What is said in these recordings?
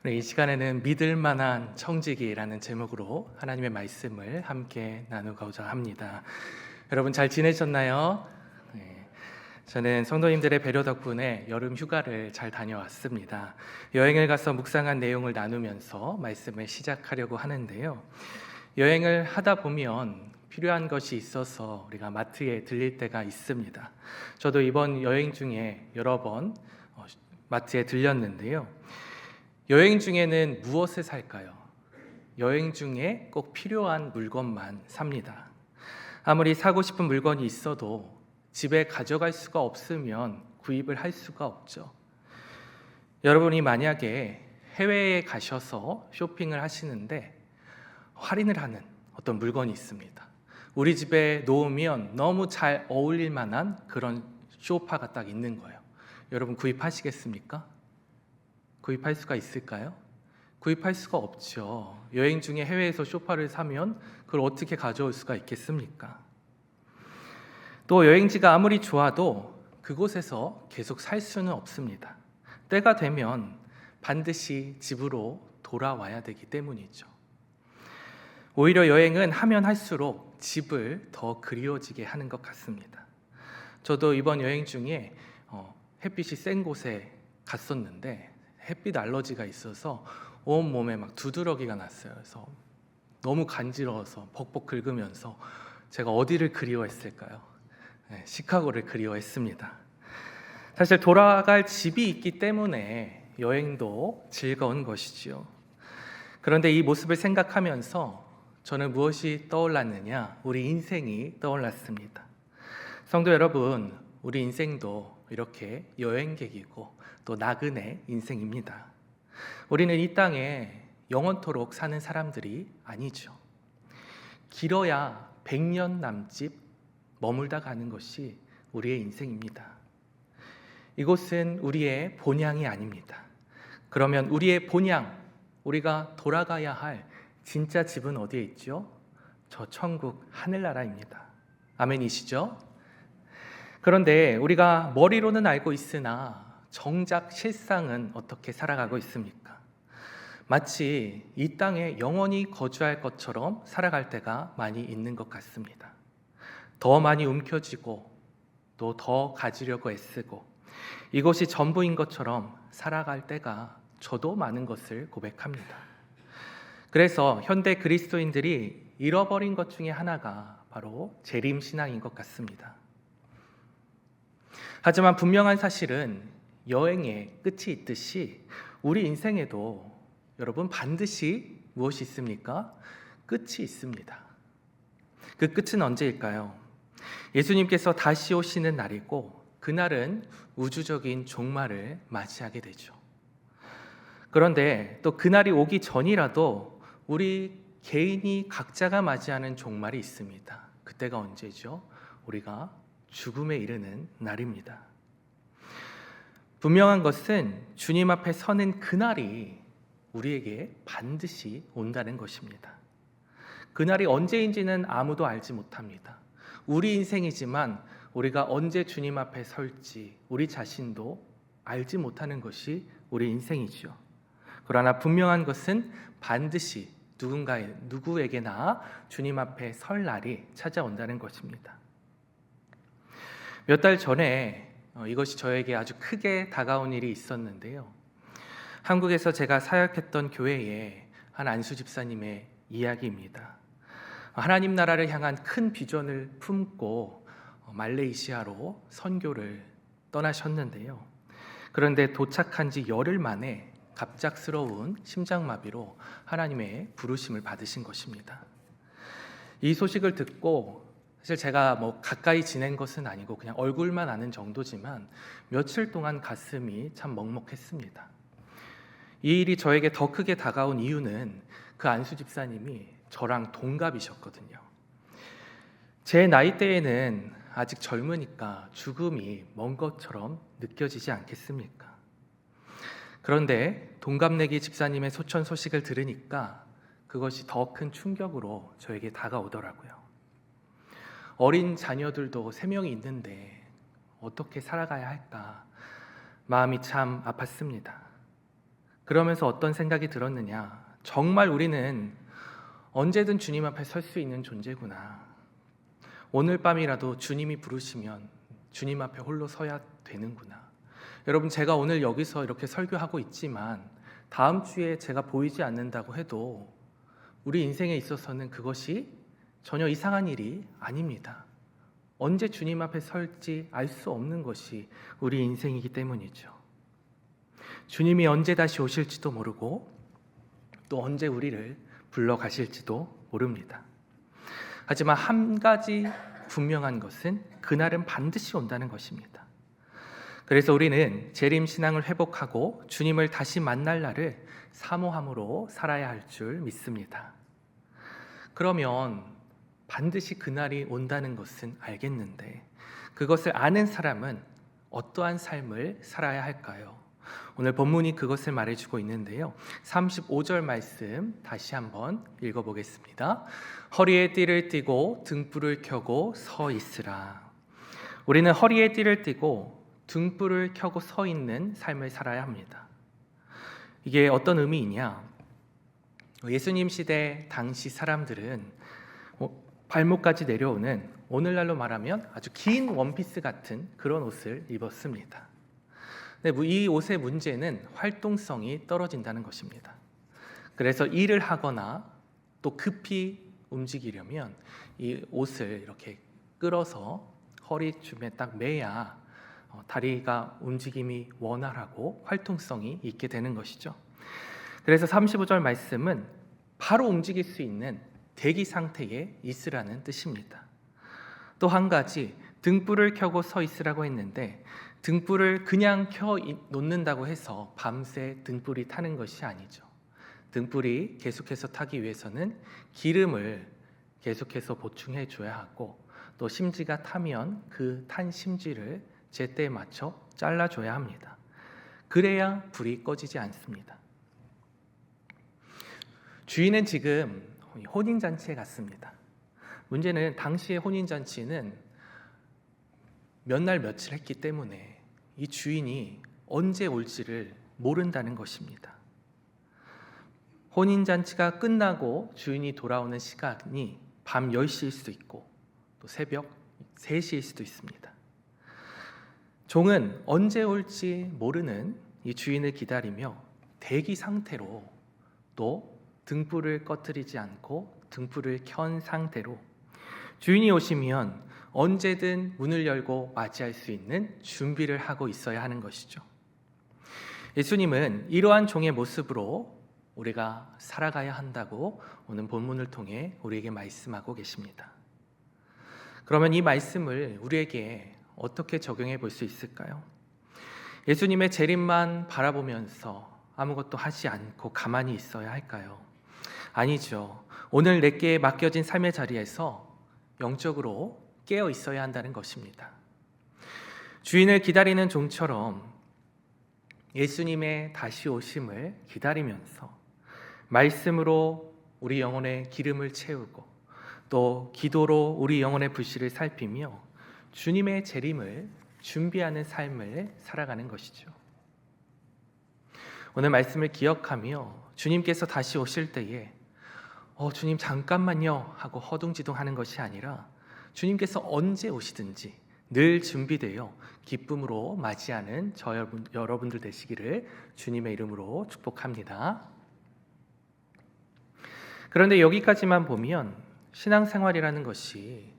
이 시간에는 믿을 만한 청지기라는 제목으로 하나님의 말씀을 함께 나누고자 합니다. 여러분 잘 지내셨나요? 네, 저는 성도님들의 배려 덕분에 여름 휴가를 잘 다녀왔습니다. 여행을 가서 묵상한 내용을 나누면서 말씀을 시작하려고 하는데요. 여행을 하다 보면 필요한 것이 있어서 우리가 마트에 들릴 때가 있습니다. 저도 이번 여행 중에 여러 번 마트에 들렸는데요. 여행 중에는 무엇을 살까요? 여행 중에 꼭 필요한 물건만 삽니다. 아무리 사고 싶은 물건이 있어도 집에 가져갈 수가 없으면 구입을 할 수가 없죠. 여러분이 만약에 해외에 가셔서 쇼핑을 하시는데 할인을 하는 어떤 물건이 있습니다. 우리 집에 놓으면 너무 잘 어울릴 만한 그런 소파가 딱 있는 거예요. 여러분 구입하시겠습니까? 구입할 수가 있을까요? 구입할 수가 없죠. 여행 중에 해외에서 소파를 사면 그걸 어떻게 가져올 수가 있겠습니까? 또 여행지가 아무리 좋아도 그곳에서 계속 살 수는 없습니다. 때가 되면 반드시 집으로 돌아와야 되기 때문이죠. 오히려 여행은 하면 할수록 집을 더 그리워지게 하는 것 같습니다. 저도 이번 여행 중에 햇빛이 센 곳에 갔었는데 햇빛 알러지가 있어서 온몸에 막 두드러기가 났어요. 그래서 너무 간지러워서 벅벅 긁으면서 제가 어디를 그리워했을까요? 네, 시카고를 그리워했습니다. 사실 돌아갈 집이 있기 때문에 여행도 즐거운 것이지요. 그런데 이 모습을 생각하면서 저는 무엇이 떠올랐느냐? 우리 인생이 떠올랐습니다. 성도 여러분, 우리 인생도 이렇게 여행객이고 또 나그네 인생입니다. 우리는 이 땅에 영원토록 사는 사람들이 아니죠. 길어야 100년 남짓 머물다 가는 것이 우리의 인생입니다. 이곳은 우리의 본향이 아닙니다. 그러면 우리의 본향, 우리가 돌아가야 할 진짜 집은 어디에 있죠? 저 천국 하늘나라입니다. 아멘이시죠? 그런데 우리가 머리로는 알고 있으나 정작 실상은 어떻게 살아가고 있습니까? 마치 이 땅에 영원히 거주할 것처럼 살아갈 때가 많이 있는 것 같습니다. 더 많이 움켜쥐고 또 더 가지려고 애쓰고 이것이 전부인 것처럼 살아갈 때가 저도 많은 것을 고백합니다. 그래서 현대 그리스도인들이 잃어버린 것 중에 하나가 바로 재림신앙인 것 같습니다. 하지만 분명한 사실은 여행의 끝이 있듯이 우리 인생에도 여러분 반드시 무엇이 있습니까? 끝이 있습니다. 그 끝은 언제일까요? 예수님께서 다시 오시는 날이고 그날은 우주적인 종말을 맞이하게 되죠. 그런데 또 그날이 오기 전이라도 우리 개인이 각자가 맞이하는 종말이 있습니다. 그때가 언제죠? 우리가 죽음에 이르는 날입니다. 분명한 것은 주님 앞에 서는 그날이 우리에게 반드시 온다는 것입니다. 그날이 언제인지는 아무도 알지 못합니다. 우리 인생이지만 우리가 언제 주님 앞에 설지 우리 자신도 알지 못하는 것이 우리 인생이죠. 그러나 분명한 것은 반드시 누구에게나 주님 앞에 설 날이 찾아온다는 것입니다. 몇 달 전에 이것이 저에게 아주 크게 다가온 일이 있었는데요. 한국에서 제가 사역했던 교회의 한 안수 집사님의 이야기입니다. 하나님 나라를 향한 큰 비전을 품고 말레이시아로 선교를 떠나셨는데요. 그런데 도착한 지 열흘 만에 갑작스러운 심장마비로 하나님의 부르심을 받으신 것입니다. 이 소식을 듣고 사실 제가 가까이 지낸 것은 아니고 그냥 얼굴만 아는 정도지만 며칠 동안 가슴이 참 먹먹했습니다. 이 일이 저에게 더 크게 다가온 이유는 그 안수 집사님이 저랑 동갑이셨거든요. 제 나이대에는 아직 젊으니까 죽음이 먼 것처럼 느껴지지 않겠습니까? 그런데 동갑내기 집사님의 소천 소식을 들으니까 그것이 더 큰 충격으로 저에게 다가오더라고요. 어린 자녀들도 3명이 있는데 어떻게 살아가야 할까 마음이 참 아팠습니다. 그러면서 어떤 생각이 들었느냐? 정말 우리는 언제든 주님 앞에 설 수 있는 존재구나. 오늘 밤이라도 주님이 부르시면 주님 앞에 홀로 서야 되는구나. 여러분, 제가 오늘 여기서 이렇게 설교하고 있지만 다음 주에 제가 보이지 않는다고 해도 우리 인생에 있어서는 그것이 전혀 이상한 일이 아닙니다. 언제 주님 앞에 설지 알 수 없는 것이 우리 인생이기 때문이죠. 주님이 언제 다시 오실지도 모르고 또 언제 우리를 불러 가실지도 모릅니다. 하지만 한 가지 분명한 것은 그날은 반드시 온다는 것입니다. 그래서 우리는 재림 신앙을 회복하고 주님을 다시 만날 날을 사모함으로 살아야 할 줄 믿습니다. 그러면 반드시 그날이 온다는 것은 알겠는데 그것을 아는 사람은 어떠한 삶을 살아야 할까요? 오늘 본문이 그것을 말해주고 있는데요. 35절 말씀 다시 한번 읽어보겠습니다. 허리에 띠를 띠고 등불을 켜고 서 있으라. 우리는 허리에 띠를 띠고 등불을 켜고 서 있는 삶을 살아야 합니다. 이게 어떤 의미이냐? 예수님 시대 당시 사람들은 발목까지 내려오는, 오늘날로 말하면 아주 긴 원피스 같은 그런 옷을 입었습니다. 근데 이 옷의 문제는 활동성이 떨어진다는 것입니다. 그래서 일을 하거나 또 급히 움직이려면 이 옷을 이렇게 끌어서 허리춤에 딱 매야 다리가 움직임이 원활하고 활동성이 있게 되는 것이죠. 그래서 35절 말씀은 바로 움직일 수 있는 대기 상태에 있으라는 뜻입니다. 또 한 가지, 등불을 켜고 서 있으라고 했는데 등불을 그냥 켜 놓는다고 해서 밤새 등불이 타는 것이 아니죠. 등불이 계속해서 타기 위해서는 기름을 계속해서 보충해 줘야 하고 또 심지가 타면 그 탄 심지를 제때에 맞춰 잘라줘야 합니다. 그래야 불이 꺼지지 않습니다. 주인은 지금 혼인잔치에 갔습니다. 문제는 당시의 혼인잔치는 몇 날 며칠 했기 때문에 이 주인이 언제 올지를 모른다는 것입니다. 혼인잔치가 끝나고 주인이 돌아오는 시간이 밤 10시일 수도 있고 또 새벽 3시일 수도 있습니다. 종은 언제 올지 모르는 이 주인을 기다리며 대기 상태로 또 등불을 꺼뜨리지 않고 등불을 켠 상태로 주인이 오시면 언제든 문을 열고 맞이할 수 있는 준비를 하고 있어야 하는 것이죠. 예수님은 이러한 종의 모습으로 우리가 살아가야 한다고 오늘 본문을 통해 우리에게 말씀하고 계십니다. 그러면 이 말씀을 우리에게 어떻게 적용해 볼 수 있을까요? 예수님의 재림만 바라보면서 아무것도 하지 않고 가만히 있어야 할까요? 아니죠. 오늘 내게 맡겨진 삶의 자리에서 영적으로 깨어 있어야 한다는 것입니다. 주인을 기다리는 종처럼 예수님의 다시 오심을 기다리면서 말씀으로 우리 영혼의 기름을 채우고 또 기도로 우리 영혼의 불씨를 살피며 주님의 재림을 준비하는 삶을 살아가는 것이죠. 오늘 말씀을 기억하며 주님께서 다시 오실 때에 주님 잠깐만요 하고 허둥지둥하는 것이 아니라 주님께서 언제 오시든지 늘 준비되어 기쁨으로 맞이하는 여러분들 되시기를 주님의 이름으로 축복합니다. 그런데 여기까지만 보면 신앙생활이라는 것이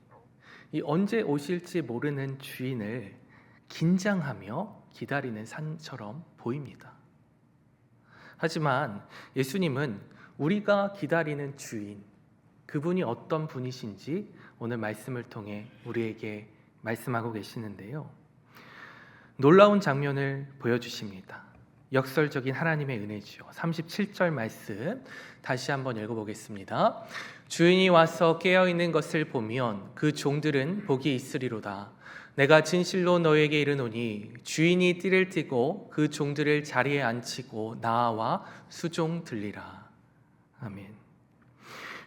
이 언제 오실지 모르는 주인을 긴장하며 기다리는 산처럼 보입니다. 하지만 예수님은 우리가 기다리는 주인, 그분이 어떤 분이신지 오늘 말씀을 통해 우리에게 말씀하고 계시는데요. 놀라운 장면을 보여주십니다. 역설적인 하나님의 은혜지요. 37절 말씀 다시 한번 읽어보겠습니다. 주인이 와서 깨어있는 것을 보면 그 종들은 복이 있으리로다. 내가 진실로 너에게 이르노니 주인이 띠를 띠고 그 종들을 자리에 앉히고 나와 수종 들리라. 아멘.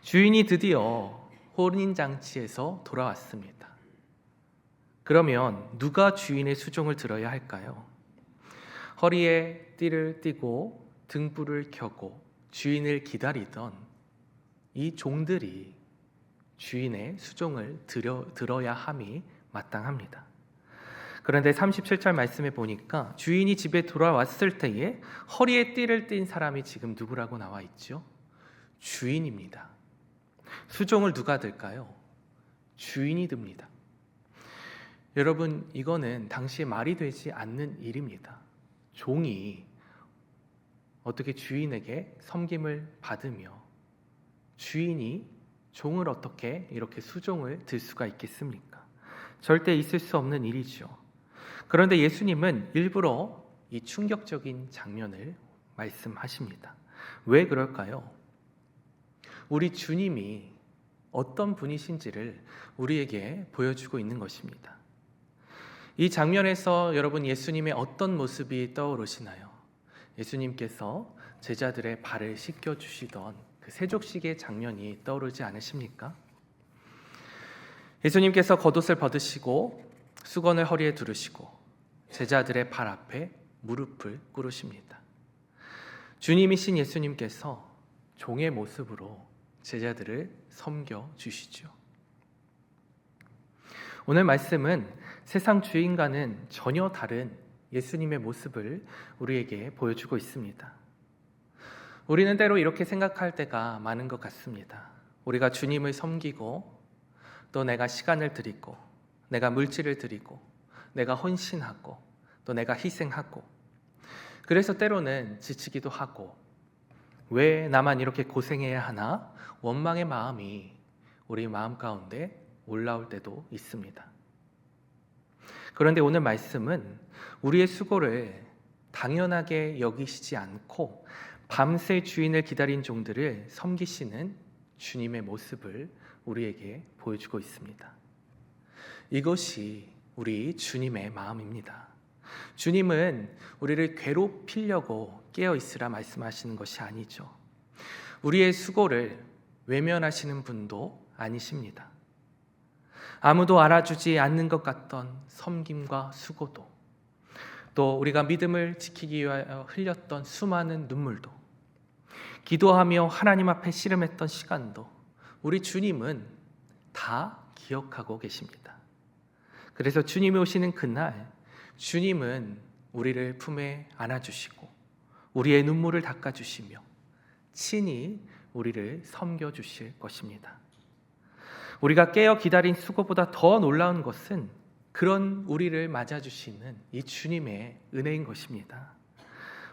주인이 드디어 혼인잔치에서 돌아왔습니다. 그러면 누가 주인의 수종을 들어야 할까요? 허리에 띠를 띠고 등불을 켜고 주인을 기다리던 이 종들이 주인의 수종을 들어야 함이 마땅합니다. 그런데 37절 말씀에 보니까 주인이 집에 돌아왔을 때에 허리에 띠를 띤 사람이 지금 누구라고 나와 있죠? 주인입니다. 수종을 누가 들까요? 주인이 듭니다. 여러분, 이거는 당시에 말이 되지 않는 일입니다. 종이 어떻게 주인에게 섬김을 받으며 주인이 종을 어떻게 이렇게 수종을 들 수가 있겠습니까? 절대 있을 수 없는 일이죠. 그런데 예수님은 일부러 이 충격적인 장면을 말씀하십니다. 왜 그럴까요? 우리 주님이 어떤 분이신지를 우리에게 보여주고 있는 것입니다. 이 장면에서 여러분, 예수님의 어떤 모습이 떠오르시나요? 예수님께서 제자들의 발을 씻겨주시던 그 세족식의 장면이 떠오르지 않으십니까? 예수님께서 겉옷을 벗으시고 수건을 허리에 두르시고 제자들의 발 앞에 무릎을 꿇으십니다. 주님이신 예수님께서 종의 모습으로 제자들을 섬겨주시죠. 오늘 말씀은 세상 주인과는 전혀 다른 예수님의 모습을 우리에게 보여주고 있습니다. 우리는 때로 이렇게 생각할 때가 많은 것 같습니다. 우리가 주님을 섬기고 또 내가 시간을 드리고 내가 물질을 드리고 내가 헌신하고 또 내가 희생하고 그래서 때로는 지치기도 하고 왜 나만 이렇게 고생해야 하나 원망의 마음이 우리 마음 가운데 올라올 때도 있습니다. 그런데 오늘 말씀은 우리의 수고를 당연하게 여기시지 않고 밤새 주인을 기다린 종들을 섬기시는 주님의 모습을 우리에게 보여주고 있습니다. 이것이 우리 주님의 마음입니다. 주님은 우리를 괴롭히려고 깨어있으라 말씀하시는 것이 아니죠. 우리의 수고를 외면하시는 분도 아니십니다. 아무도 알아주지 않는 것 같던 섬김과 수고도, 또 우리가 믿음을 지키기 위하여 흘렸던 수많은 눈물도, 기도하며 하나님 앞에 씨름했던 시간도 우리 주님은 다 기억하고 계십니다. 그래서 주님이 오시는 그날 주님은 우리를 품에 안아주시고 우리의 눈물을 닦아주시며 친히 우리를 섬겨주실 것입니다. 우리가 깨어 기다린 수고보다 더 놀라운 것은 그런 우리를 맞아주시는 이 주님의 은혜인 것입니다.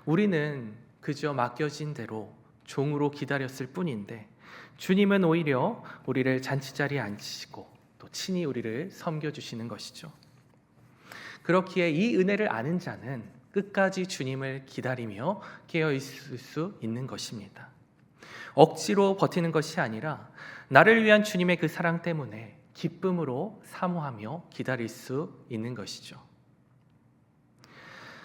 우리는 그저 맡겨진 대로 종으로 기다렸을 뿐인데 주님은 오히려 우리를 잔치자리에 앉히시고 또 친히 우리를 섬겨주시는 것이죠. 그렇기에 이 은혜를 아는 자는 끝까지 주님을 기다리며 깨어있을 수 있는 것입니다. 억지로 버티는 것이 아니라 나를 위한 주님의 그 사랑 때문에 기쁨으로 사모하며 기다릴 수 있는 것이죠.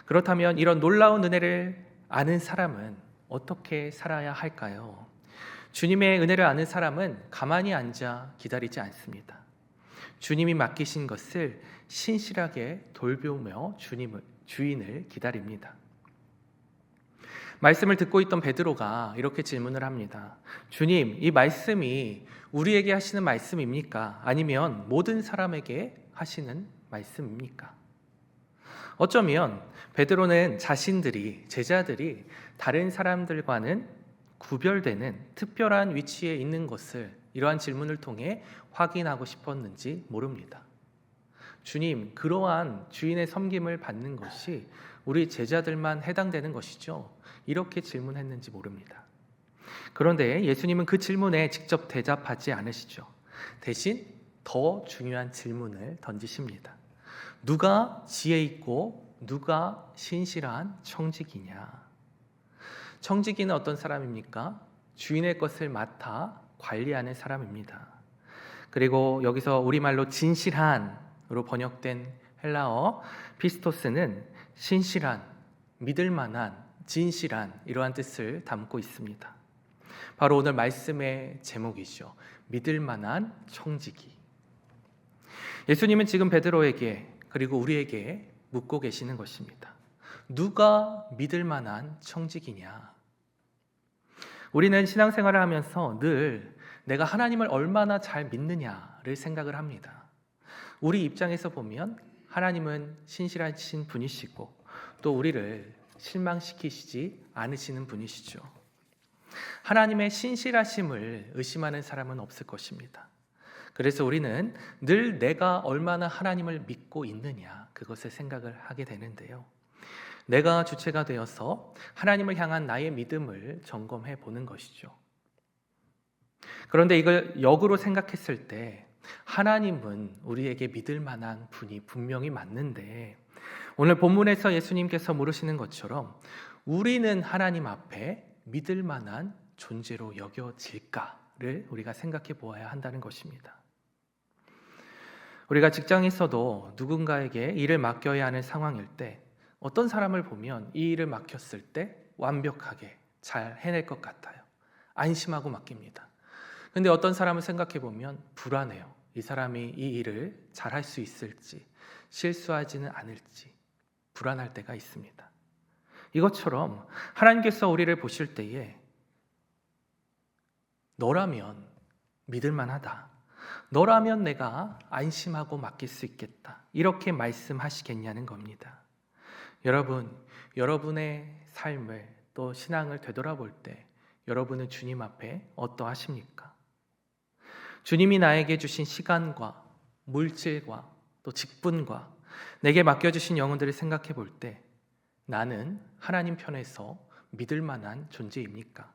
그렇다면 이런 놀라운 은혜를 아는 사람은 어떻게 살아야 할까요? 주님의 은혜를 아는 사람은 가만히 앉아 기다리지 않습니다. 주님이 맡기신 것을 신실하게 돌보며 주인을 기다립니다. 말씀을 듣고 있던 베드로가 이렇게 질문을 합니다. 주님, 이 말씀이 우리에게 하시는 말씀입니까? 아니면 모든 사람에게 하시는 말씀입니까? 어쩌면 베드로는 제자들이 다른 사람들과는 구별되는 특별한 위치에 있는 것을 이러한 질문을 통해 확인하고 싶었는지 모릅니다. 주님, 그러한 주인의 섬김을 받는 것이 우리 제자들만 해당되는 것이죠? 이렇게 질문했는지 모릅니다. 그런데 예수님은 그 질문에 직접 대답하지 않으시죠. 대신 더 중요한 질문을 던지십니다. 누가 지혜 있고 누가 신실한 청지기냐? 청지기는 어떤 사람입니까? 주인의 것을 맡아 관리하는 사람입니다. 그리고 여기서 우리말로 진실한으로 번역된 헬라어 피스토스는 신실한, 믿을 만한, 진실한 이러한 뜻을 담고 있습니다. 바로 오늘 말씀의 제목이죠. 믿을 만한 청지기. 예수님은 지금 베드로에게 그리고 우리에게 묻고 계시는 것입니다. 누가 믿을 만한 청지기냐? 우리는 신앙생활을 하면서 늘 내가 하나님을 얼마나 잘 믿느냐를 생각을 합니다. 우리 입장에서 보면 하나님은 신실하신 분이시고 또 우리를 실망시키시지 않으시는 분이시죠. 하나님의 신실하심을 의심하는 사람은 없을 것입니다. 그래서 우리는 늘 내가 얼마나 하나님을 믿고 있느냐, 그것을 생각을 하게 되는데요. 내가 주체가 되어서 하나님을 향한 나의 믿음을 점검해 보는 것이죠. 그런데 이걸 역으로 생각했을 때 하나님은 우리에게 믿을 만한 분이 분명히 맞는데, 오늘 본문에서 예수님께서 물으시는 것처럼 우리는 하나님 앞에 믿을 만한 존재로 여겨질까를 우리가 생각해 보아야 한다는 것입니다. 우리가 직장에서도 누군가에게 일을 맡겨야 하는 상황일 때 어떤 사람을 보면 이 일을 맡겼을 때 완벽하게 잘 해낼 것 같아요. 안심하고 맡깁니다. 근데 어떤 사람을 생각해 보면 불안해요. 이 사람이 이 일을 잘할 수 있을지, 실수하지는 않을지 불안할 때가 있습니다. 이것처럼 하나님께서 우리를 보실 때에 너라면 믿을 만하다, 너라면 내가 안심하고 맡길 수 있겠다, 이렇게 말씀하시겠냐는 겁니다. 여러분, 여러분의 삶을 또 신앙을 되돌아볼 때 여러분은 주님 앞에 어떠하십니까? 주님이 나에게 주신 시간과 물질과 또 직분과 내게 맡겨주신 영혼들을 생각해 볼 때 나는 하나님 편에서 믿을 만한 존재입니까?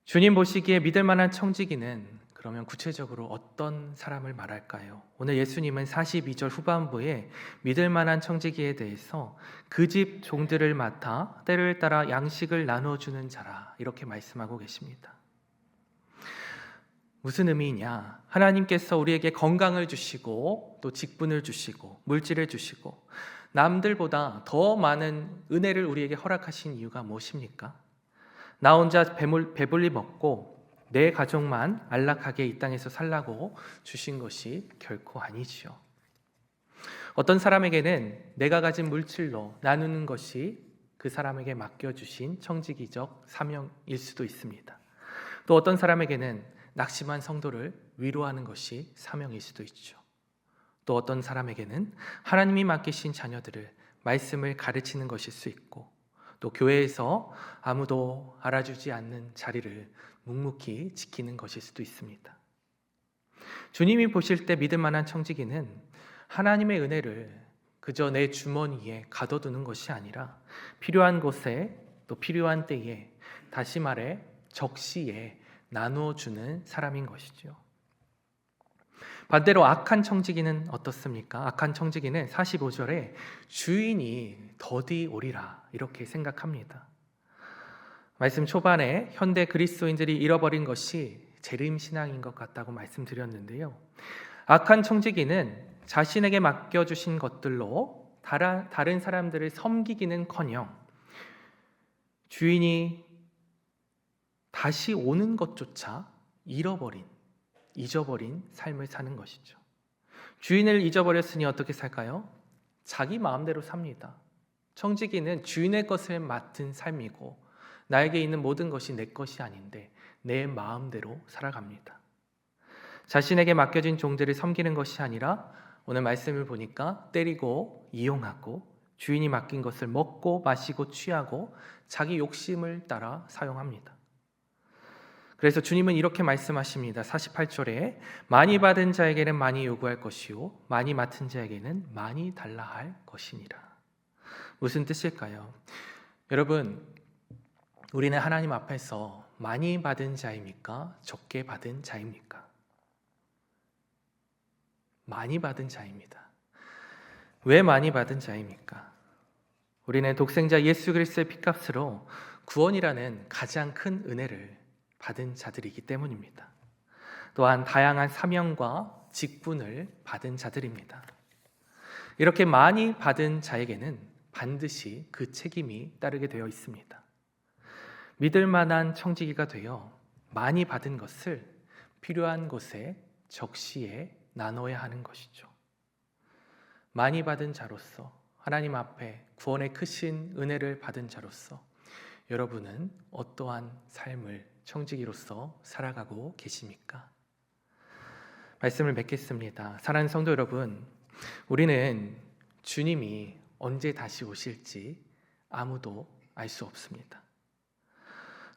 주님 보시기에 믿을 만한 청지기는 그러면 구체적으로 어떤 사람을 말할까요? 오늘 예수님은 42절 후반부에 믿을 만한 청지기에 대해서 그 집 종들을 맡아 때를 따라 양식을 나눠주는 자라, 이렇게 말씀하고 계십니다. 무슨 의미냐? 하나님께서 우리에게 건강을 주시고 또 직분을 주시고 물질을 주시고 남들보다 더 많은 은혜를 우리에게 허락하신 이유가 무엇입니까? 나 혼자 배불리 먹고 내 가족만 안락하게 이 땅에서 살라고 주신 것이 결코 아니지요. 어떤 사람에게는 내가 가진 물질로 나누는 것이 그 사람에게 맡겨주신 청지기적 사명일 수도 있습니다. 또 어떤 사람에게는 낙심한 성도를 위로하는 것이 사명일 수도 있죠. 또 어떤 사람에게는 하나님이 맡기신 자녀들을 말씀을 가르치는 것일 수 있고, 또 교회에서 아무도 알아주지 않는 자리를 묵묵히 지키는 것일 수도 있습니다. 주님이 보실 때 믿을 만한 청지기는 하나님의 은혜를 그저 내 주머니에 가둬두는 것이 아니라 필요한 곳에 또 필요한 때에, 다시 말해 적시에 나누어주는 사람인 것이죠. 반대로 악한 청지기는 어떻습니까? 악한 청지기는 45절에 주인이 더디 오리라, 이렇게 생각합니다. 말씀 초반에 현대 그리스도인들이 잃어버린 것이 재림신앙인 것 같다고 말씀드렸는데요. 악한 청지기는 자신에게 맡겨주신 것들로 다른 사람들을 섬기기는커녕 주인이 다시 오는 것조차 잊어버린 삶을 사는 것이죠. 주인을 잊어버렸으니 어떻게 살까요? 자기 마음대로 삽니다. 청지기는 주인의 것을 맡은 삶이고 나에게 있는 모든 것이 내 것이 아닌데 내 마음대로 살아갑니다. 자신에게 맡겨진 종들을 섬기는 것이 아니라 오늘 말씀을 보니까 때리고 이용하고 주인이 맡긴 것을 먹고 마시고 취하고 자기 욕심을 따라 사용합니다. 그래서 주님은 이렇게 말씀하십니다. 48절에 많이 받은 자에게는 많이 요구할 것이요 많이 맡은 자에게는 많이 달라 할 것이니라. 무슨 뜻일까요? 여러분, 우리는 하나님 앞에서 많이 받은 자입니까? 적게 받은 자입니까? 많이 받은 자입니다. 왜 많이 받은 자입니까? 우리는 독생자 예수 그리스도의 피값으로 구원이라는 가장 큰 은혜를 받은 자들이기 때문입니다. 또한 다양한 사명과 직분을 받은 자들입니다. 이렇게 많이 받은 자에게는 반드시 그 책임이 따르게 되어 있습니다. 믿을 만한 청지기가 되어 많이 받은 것을 필요한 곳에 적시에 나눠야 하는 것이죠. 많이 받은 자로서, 하나님 앞에 구원의 크신 은혜를 받은 자로서 여러분은 어떠한 삶을 청지기로서 살아가고 계십니까? 말씀을 맺겠습니다. 사랑하는 성도 여러분, 우리는 주님이 언제 다시 오실지 아무도 알 수 없습니다.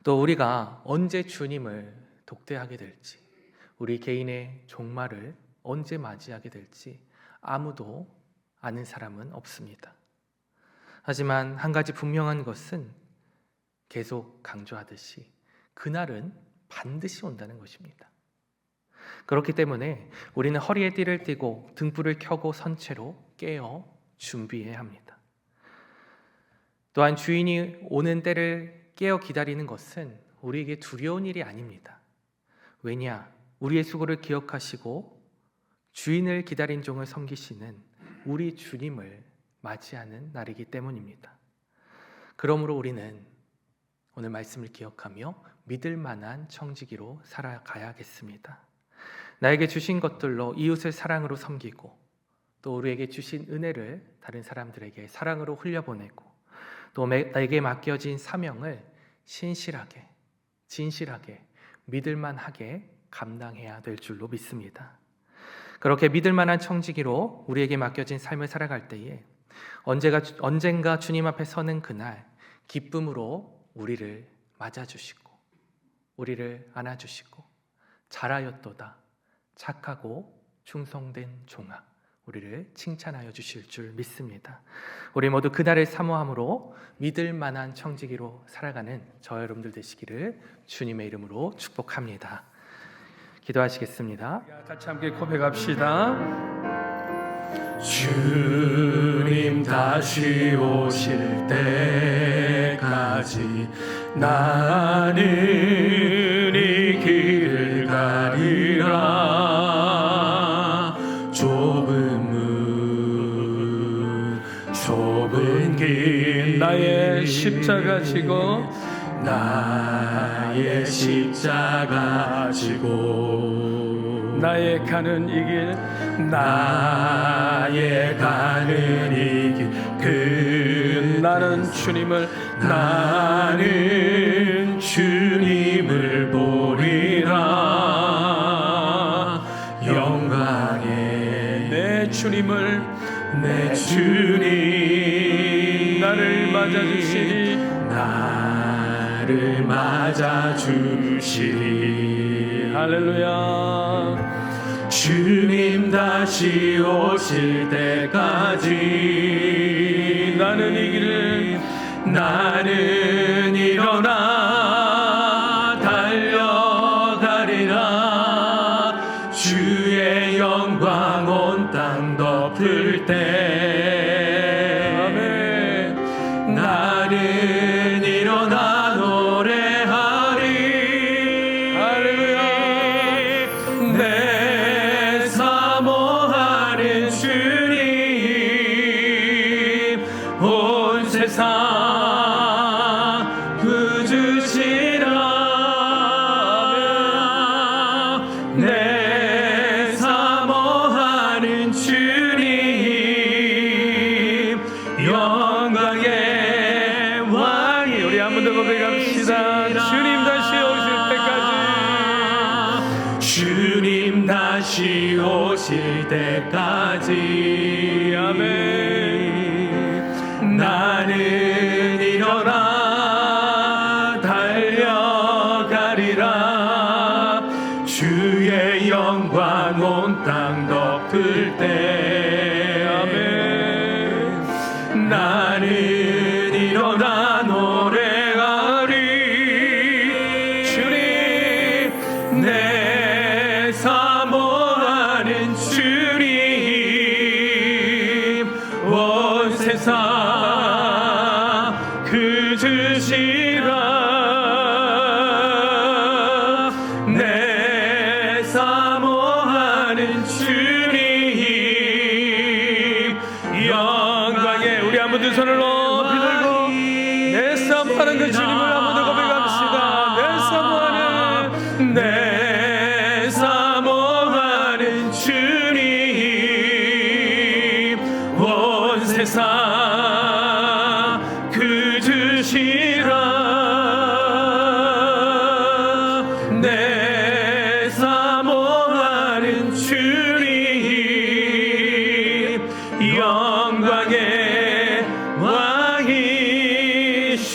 또 우리가 언제 주님을 독대하게 될지, 우리 개인의 종말을 언제 맞이하게 될지 아무도 아는 사람은 없습니다. 하지만 한 가지 분명한 것은 계속 강조하듯이 그날은 반드시 온다는 것입니다. 그렇기 때문에 우리는 허리에 띠를 띠고 등불을 켜고 선 채로 깨어 준비해야 합니다. 또한 주인이 오는 때를 깨어 기다리는 것은 우리에게 두려운 일이 아닙니다. 왜냐? 우리의 수고를 기억하시고 주인을 기다린 종을 섬기시는 우리 주님을 맞이하는 날이기 때문입니다. 그러므로 우리는 오늘 말씀을 기억하며 믿을 만한 청지기로 살아가야겠습니다. 나에게 주신 것들로 이웃을 사랑으로 섬기고 또 우리에게 주신 은혜를 다른 사람들에게 사랑으로 흘려보내고 또 나에게 맡겨진 사명을 신실하게, 진실하게, 믿을만하게 감당해야 될 줄로 믿습니다. 그렇게 믿을만한 청지기로 우리에게 맡겨진 삶을 살아갈 때에 언젠가 주님 앞에 서는 그날 기쁨으로 우리를 맞아주시고 우리를 안아주시고 잘하였도다 착하고 충성된 종아, 우리를 칭찬하여 주실 줄 믿습니다. 우리 모두 그날을 사모함으로 믿을 만한 청지기로 살아가는 저 여러분들 되시기를 주님의 이름으로 축복합니다. 기도하시겠습니다. 같이 함께 고백합시다. 주님 다시 오실 때까지 나는 이 길을 가리라. 좁은 길 나의 십자가 지고 나의 십자가 지고 나의 가는 이 길 나의 가는 이 길 그 나는 주님을 보리라. 영광의 내 주님 나를 맞아주시리. 할렐루야. 주님 다시 오실 때까지 나는 일어나 달려가리라. 주의 영광 온 땅 덮을 때 아멘. 나는 일어나 노래하리. 할렐루야. 내 사모하는 주님 온 세상 구주시라. 내 사모하는 주님 영광의 왕이. 우리 한 번 더 고백합시다. 주님 다시 오실 때까지, 주님 다시 오실 때까지 아멘. 나는 일어나 달려가리라. 주의 영광 온 땅 덮을 때 아멘. 나는 일어나 노래하리. 주님 내 사모하는 주님 온 세상 그주시라. 내 사모하는 주님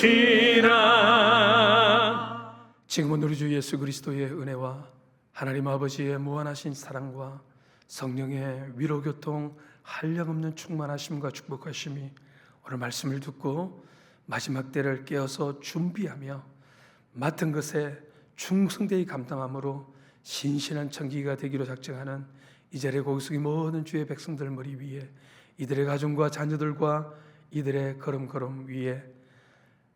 것이라. 지금은 우리 주 예수 그리스도의 은혜와 하나님 아버지의 무한하신 사랑과 성령의 위로교통 한량없는 충만하심과 축복하심이 오늘 말씀을 듣고 마지막 때를 깨어서 준비하며 맡은 것에 충성되이 감당함으로 신실한 청기가 되기로 작정하는 이 자리에 고기 모든 주의 백성들 머리 위에, 이들의 가정과 자녀들과 이들의 걸음걸음 위에,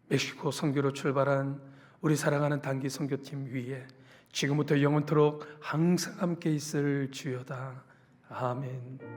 멕시코 선교로 출발한 우리 사랑하는 단기 선교팀 위에 지금부터 영원토록 항상 함께 있을 주여다. 아멘.